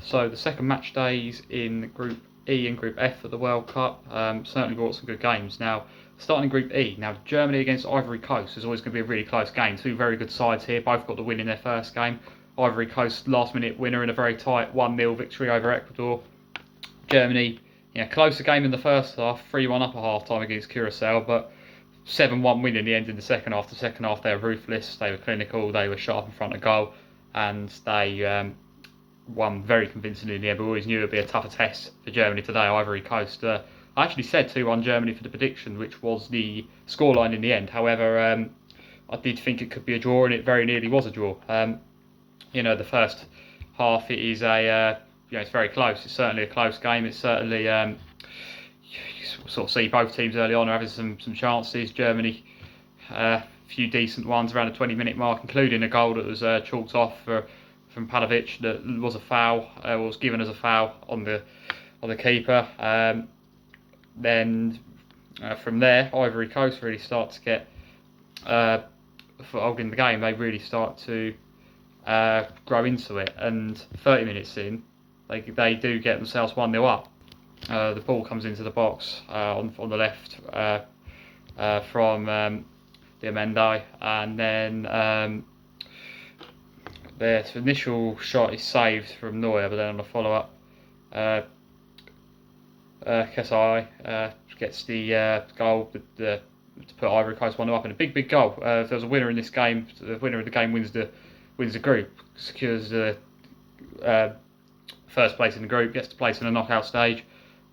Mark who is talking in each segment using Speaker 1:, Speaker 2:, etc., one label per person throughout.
Speaker 1: So the second match days in Group E and Group F of the World Cup certainly brought some good games. Now, starting in Group E, now Germany against Ivory Coast is always going to be a really close game. Two very good sides here, both got the win in their first game. Ivory Coast last minute winner in a very tight 1-0 victory over Ecuador. Germany, closer game in the first half, 3-1 up at half time against Curacao, but 7-1 win in the end in the second half. The second half they were ruthless, they were clinical, they were sharp in front of goal, and they won very convincingly in the end. But we always knew it would be a tougher test for Germany today. Ivory Coast, I actually said 2-1 Germany for the prediction, which was the scoreline in the end. However, I did think it could be a draw, and it very nearly was a draw. The first half it is it's very close. It's certainly a close game. It's certainly you sort of see both teams early on are having some chances. Germany, a few decent ones around the 20-minute mark, including a goal that was chalked off from Padovic that was a foul, was given as a foul on the keeper. Then from there, Ivory Coast really start to get foothold in the game. They really start to grow into it, and 30 minutes in, they do get themselves 1-0 up. The ball comes into the box on the left from the Matchday, and then their initial shot is saved from Neuer, but then on the follow-up, Kesai gets the goal to put Ivory Coast 1-0 up, and a big goal. If there's a winner in this game, the winner of the game wins the group, secures the first place in the group, gets to place in the knockout stage.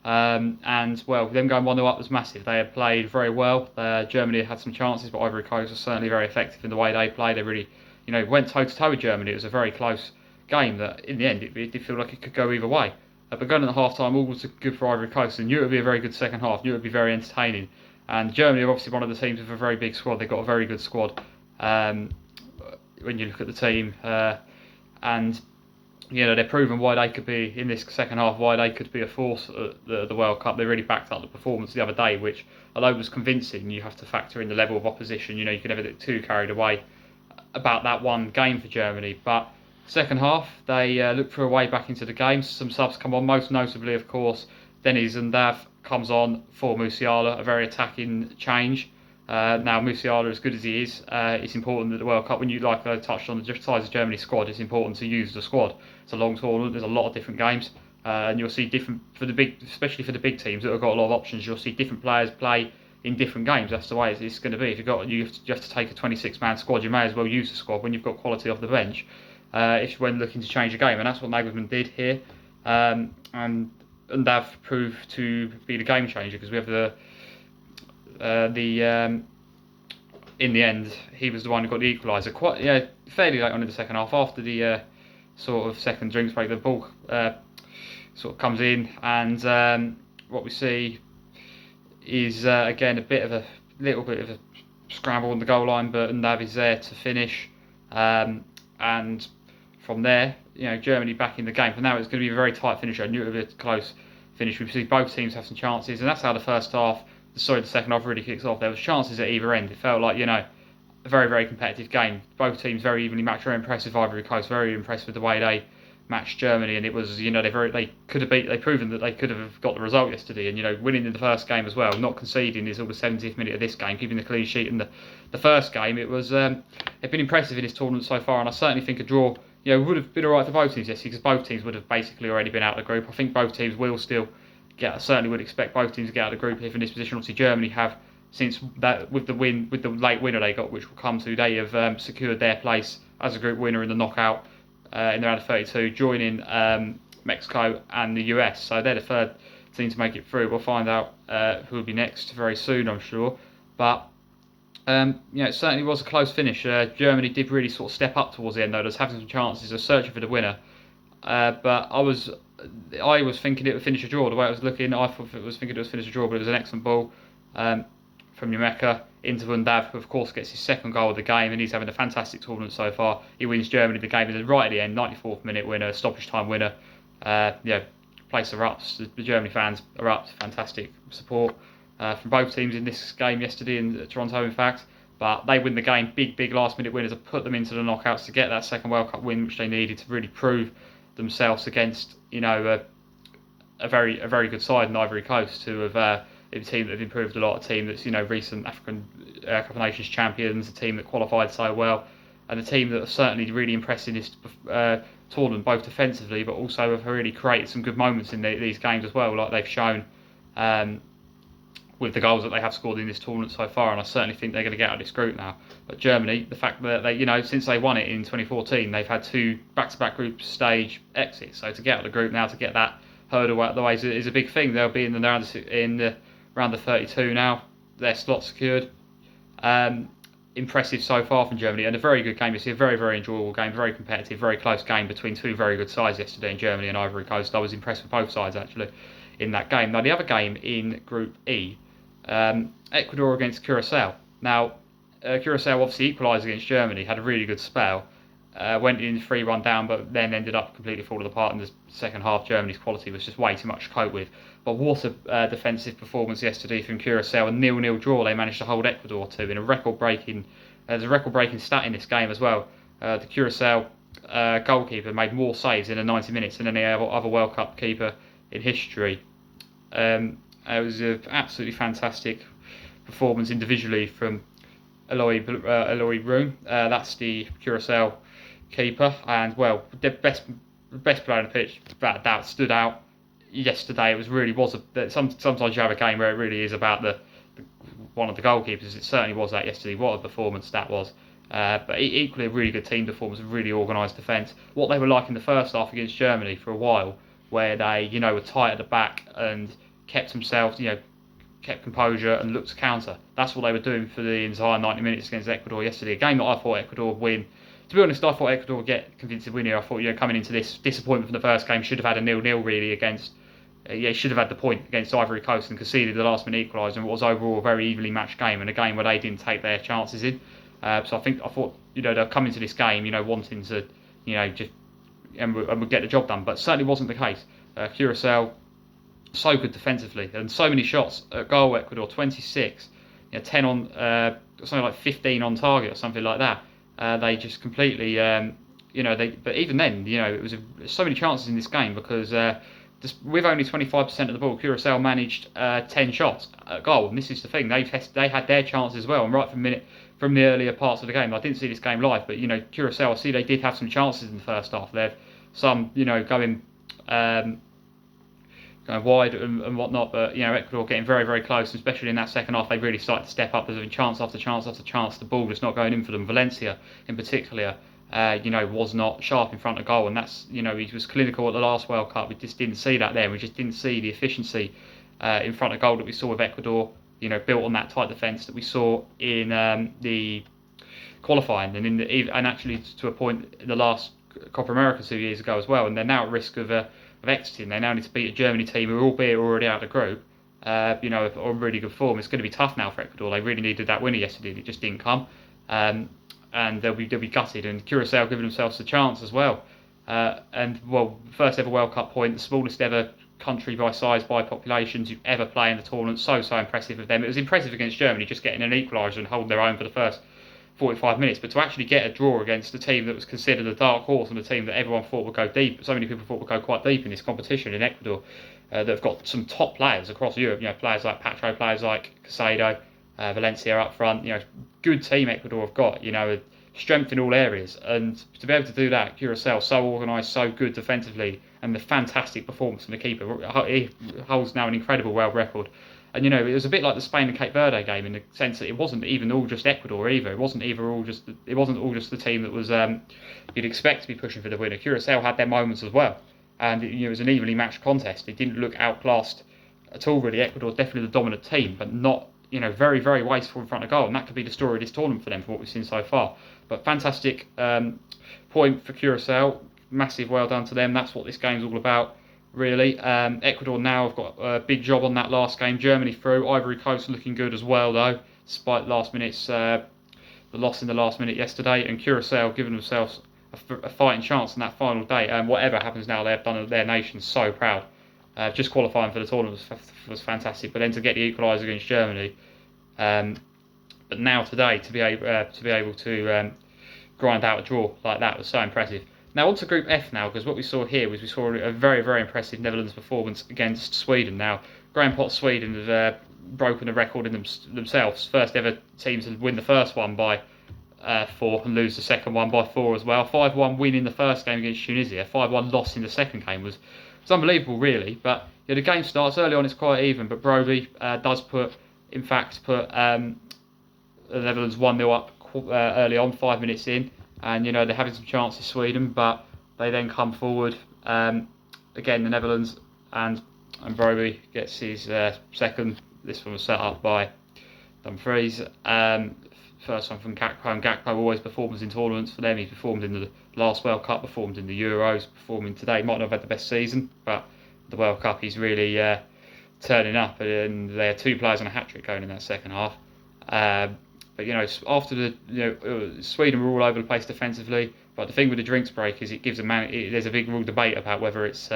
Speaker 1: And well, them going 1-0 up was massive. They had played very well. Germany had some chances, but Ivory Coast was certainly very effective in the way they played. They really, went toe to toe with Germany. It was a very close game that, in the end, it did feel like it could go either way. But going at the half time, all was good for Ivory Coast, and knew it would be a very good second half. Knew it would be very entertaining. And Germany are obviously one of the teams with a very big squad. They've got a very good squad. When you look at the team, and they're proven why they could be in this second half, why they could be a force at the World Cup. They really backed up the performance the other day, which, although it was convincing, you have to factor in the level of opposition. You can never get too carried away about that one game for Germany. But second half, they look for a way back into the game. Some subs come on, most notably, of course, Denis Zundav comes on for Musiala, a very attacking change. Now, Musiala, as good as he is, it's important that the World Cup, when you I touched on the size of Germany's squad, it's important to use the squad. It's a long tournament. There's a lot of different games, and you'll see different especially for the big teams that have got a lot of options. You'll see different players play in different games. That's the way it's going to be. If you have to take a 26-man squad, you may as well use the squad when you've got quality off the bench. When looking to change a game, and that's what Nagelsmann did here, and Zundav proved to be the game changer, because we have in the end, he was the one who got the equaliser. Fairly late on in the second half, after the sort of second drinks break, the ball sort of comes in, and what we see is again a little bit of a scramble on the goal line, but Zundav is there to finish, and from there, Germany back in the game. For now, it's going to be a very tight finish. I knew it would be a close finish. We see both teams have some chances, and that's how the second half really kicks off. There was chances at either end. It felt like, a very, very competitive game. Both teams very evenly matched. Very impressive. Ivory Coast very impressed with the way they matched Germany, and it was, they've proven that they could have got the result yesterday, and winning in the first game as well, not conceding until the 70th minute of this game, keeping the clean sheet in the first game. It was they've been impressive in this tournament so far, and I certainly think a draw would have been alright for both teams yesterday, because both teams would have basically already been out of the group. I think both teams will still certainly would expect both teams to get out of the group if in this position. Obviously, Germany have, since that with the late winner they got, which we'll come to, they have secured their place as a group winner in the knockout in the round of 32, joining Mexico and the US. So they're the third team to make it through. We'll find out who will be next very soon, I'm sure. But it certainly was a close finish. Germany did really sort of step up towards the end, though. They was having some chances of searching for the winner. But I was thinking it would finish a draw. The way it was looking, I thought it was thinking it was finish a draw, but it was an excellent ball from Yameka into Zundav, who of course gets his second goal of the game, and he's having a fantastic tournament so far. He wins Germany the game, and right at the end, 94th minute winner, stoppage time winner. Place erupts. The Germany fans erupt. Fantastic support from both teams in this game yesterday in Toronto, in fact. But they win the game. Big last minute winners have put them into the knockouts to get that second World Cup win, which they needed to really prove themselves against a very good side in Ivory Coast, who have a team that have improved a lot, a team that's recent African Cup of Nations champions, a team that qualified so well, and a team that have certainly really impressed in this tournament, both defensively but also have really created some good moments in these games as well, like they've shown with the goals that they have scored in this tournament so far. And I certainly think they're going to get out of this group now. But Germany, the fact that they, since they won it in 2014, they've had 2 back-to-back group stage exits. So to get out of the group now, to get that hurdle out of the way is a big thing. They'll be in the round of 32 now. Their slot secured. Impressive so far from Germany, and a very good game. It's a very, very enjoyable game, very competitive, very close game between 2 very good sides yesterday in Germany and Ivory Coast. I was impressed with both sides actually in that game. Now the other game in Group E, Ecuador against Curacao. Now Curacao obviously equalised against Germany, had a really good spell, went in 3-1 down, but then ended up completely falling apart in the second half. Germany's quality was just way too much to cope with. But what a defensive performance yesterday from Curacao. A 0-0 draw they managed to hold Ecuador to in a record-breaking. There's a record-breaking stat in this game as well. The Curacao goalkeeper made more saves in the 90 minutes than any other World Cup keeper in history. It was an absolutely fantastic performance individually from Eloy Roon. That's the Curacao keeper, and well, the best player on the pitch that stood out yesterday. It was sometimes you have a game where it really is about the one of the goalkeepers. It certainly was that yesterday. What a performance that was. But equally a really good team performance, a really organised defence. What they were like in the first half against Germany for a while, where they were tight at the back and kept themselves, kept composure and looked to counter. That's what they were doing for the entire 90 minutes against Ecuador yesterday. A game that I thought Ecuador would win. To be honest, I thought Ecuador would get convincing win here. I thought, coming into this disappointment from the first game, should have had a 0-0 really against. Should have had the point against Ivory Coast and conceded the last minute equaliser, and what was overall a very evenly matched game, and a game where they didn't take their chances in. So I thought they'll come into this game wanting to just and would get the job done, but certainly wasn't the case. Curacao, so good defensively and so many shots at goal. Ecuador 26, 10 on something like 15 on target or something like that. They just completely but even then it was so many chances in this game because with only 25% of the ball, Curacao managed 10 shots at goal, and this is the thing, they had their chances as well. And right from the earlier parts of the game, I didn't see this game live, but Curacao, I see they did have some chances in the first half. They've some going wide and whatnot, but Ecuador getting very, very close, especially in that second half. They really started to step up. There's been chance after chance after chance. The ball just not going in for them. Valencia, in particular, was not sharp in front of goal, and that's he was clinical at the last World Cup. We just didn't see that there. We just didn't see the efficiency in front of goal that we saw with Ecuador. Built on that tight defence that we saw in the qualifying and actually to a point in the last Copa America 2 years ago as well. And they're now at risk of exiting. They now need to beat a Germany team who, albeit already out of the group, are in really good form. It's going to be tough now for Ecuador. They really needed that winner yesterday. It just didn't come, and they'll be gutted. And Curacao giving themselves a chance as well. First ever World Cup point, the smallest ever country by size, by population to ever play in the tournament. So impressive of them. It was impressive against Germany, just getting an equaliser and holding their own for the first 45 minutes, but to actually get a draw against a team that was considered a dark horse and a team that everyone thought would go deep, so many people thought would go quite deep in this competition in Ecuador, that have got some top players across Europe, players like Pacho, players like Casado, Valencia up front, good team Ecuador have got, strength in all areas, and to be able to do that, Curacao, so organised, so good defensively, and the fantastic performance from the keeper. He holds now an incredible world record. And it was a bit like the Spain and Cape Verde game in the sense that it wasn't even all just Ecuador either. It wasn't all just the team that was you'd expect to be pushing for the winner. Curacao had their moments as well, and it was an evenly matched contest. It didn't look outclassed at all really. Ecuador definitely the dominant team, but not very, very wasteful in front of goal. And that could be the story of this tournament for them, for what we've seen so far. But fantastic point for Curacao. Massive well done to them. That's what this game's all about, really. Ecuador now have got a big job on that last game. Germany through. Ivory Coast looking good as well, though, despite the loss in the last minute yesterday. And Curacao giving themselves a fighting chance on that final day. And whatever happens now, they've done their nation so proud. Just qualifying for the tournament was fantastic. But then to get the equaliser against Germany, but now today to be able to grind out a draw like that was so impressive. Now on to Group F now, because what we saw here was we saw a very, very impressive Netherlands performance against Sweden. Now, Graham Potter's Sweden have broken a record in themselves. First ever team to win the first one by 4 and lose the second one by 4 as well. 5-1 win in the first game against Tunisia. 5-1 loss in the second game was unbelievable, really. But the game starts early on; it's quite even. But Broby does put the Netherlands 1-0 up early on, 5 minutes in, and they're having some chances, Sweden, but they then come forward again. The Netherlands and Broby gets his second. This one was set up by Dumfries. First one from Gakpo, and Gakpo always performs in tournaments for them. He performed in the last World Cup, performed in the Euros, performing today. Might not have had the best season, but the World Cup he's really turning up, and they had 2 players on a hat-trick going in that second half. But after Sweden were all over the place defensively. But the thing with the drinks break is it gives there's a big real debate about whether it's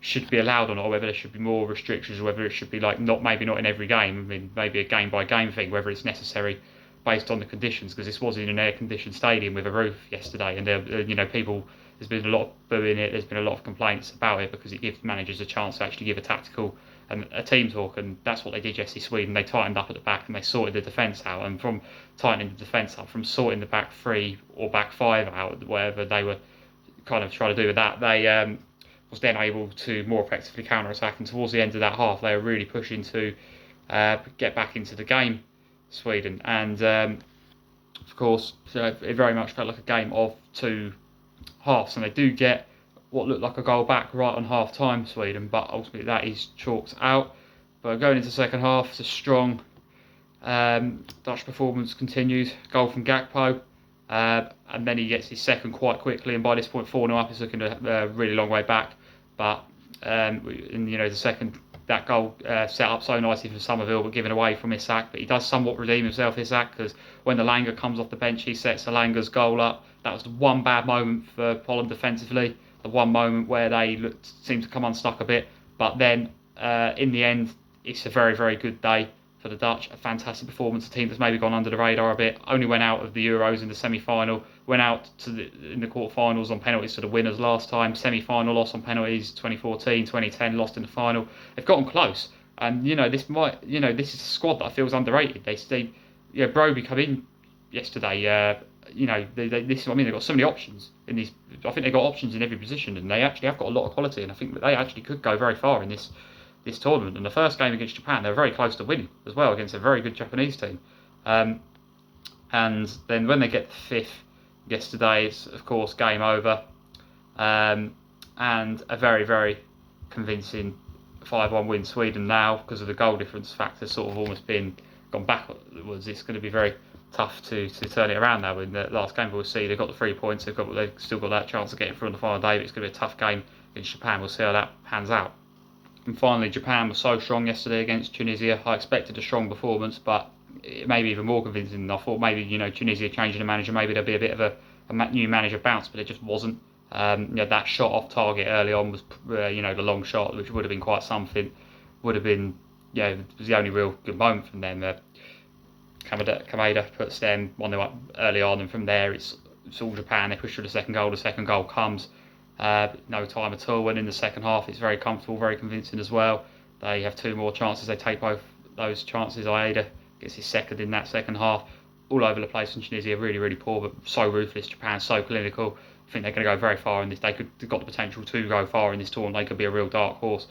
Speaker 1: should be allowed or not, or whether there should be more restrictions, or whether it should be maybe not in every game. I mean, maybe a game by game thing, whether it's necessary based on the conditions, because this was in an air-conditioned stadium with a roof yesterday, and people. There's been a lot of booing it. There's been a lot of complaints about it because it gives managers a chance to actually give a tactical and a team talk, and that's what they did yesterday. Sweden, they tightened up at the back and they sorted the defence out, and from tightening the defence up, from sorting the back 3 or back 5 out, whatever they were kind of trying to do with that, they was then able to more effectively counter-attack, and towards the end of that half they were really pushing to get back into the game, Sweden, and of course it very much felt like a game of 2 halves, and they do get what looked like a goal back right on half time, Sweden, but ultimately that is chalked out. But going into the second half, it's a strong Dutch performance continued. Goal from Gakpo, and then he gets his second quite quickly, and by this point 4-0 up, he's looking a really long way back. But the second, that goal set up so nicely for Somerville, but given away from Isak. But he does somewhat redeem himself, Isak, because when the Langer comes off the bench, he sets the Langer's goal up. That was the one bad moment for Holland defensively, the one moment where they seemed to come unstuck a bit. But then, in the end, it's a very, very good day for the Dutch. A fantastic performance. A team that's maybe gone under the radar a bit. Only went out of the Euros in the semi-final. Went out in the quarterfinals on penalties to the winners last time. Semi-final loss on penalties 2014, 2010, lost in the final. They've gotten close. And this is a squad that I feel is underrated. Broby come in yesterday. This is what I mean. They've got so many options in these. I think they've got options in every position, and they actually have got a lot of quality. And I think that they actually could go very far in this tournament. And the first game against Japan, they were very close to winning as well against a very good Japanese team. And then when they get the 5th yesterday, it's of course game over, and a very, very convincing 5-1 win. Sweden now, because of the goal difference factor, sort of almost gone backwards. It's going to be very tough to turn it around now. In the last game, we'll see. They've got the 3 points. They've still got that chance of getting through on the final day. But it's going to be a tough game against Japan. We'll see how that pans out. And finally, Japan was so strong yesterday against Tunisia. I expected a strong performance, but it may be even more convincing than I thought. Maybe Tunisia changing the manager. Maybe there'll be a bit of a new manager bounce, but it just wasn't. That shot off target early on was the long shot, which would have been quite something. Would have been was the only real good moment from them. Kameda puts them 1-0 up early on, and from there it's all Japan. They push for the second goal. The second goal comes no time at all, and in the second half it's very comfortable, very convincing as well. They have 2 more chances. They take both those chances. Aida gets his second in that second half. All over the place in Tunisia, really, really poor, but so ruthless. Japan, so clinical. I think they're going to go very far in this. They've got the potential to go far in this tournament. They could be a real dark horse.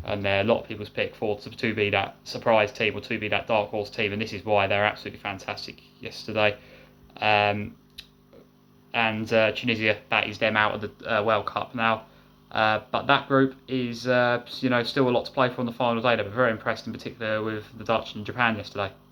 Speaker 1: And a lot of people's pick to be that surprise team, or to be that dark horse team, and this is why they're absolutely fantastic yesterday. And Tunisia, that is them out of the World Cup now. But that group is still a lot to play for on the final day. They were very impressed, in particular with the Dutch and Japan yesterday.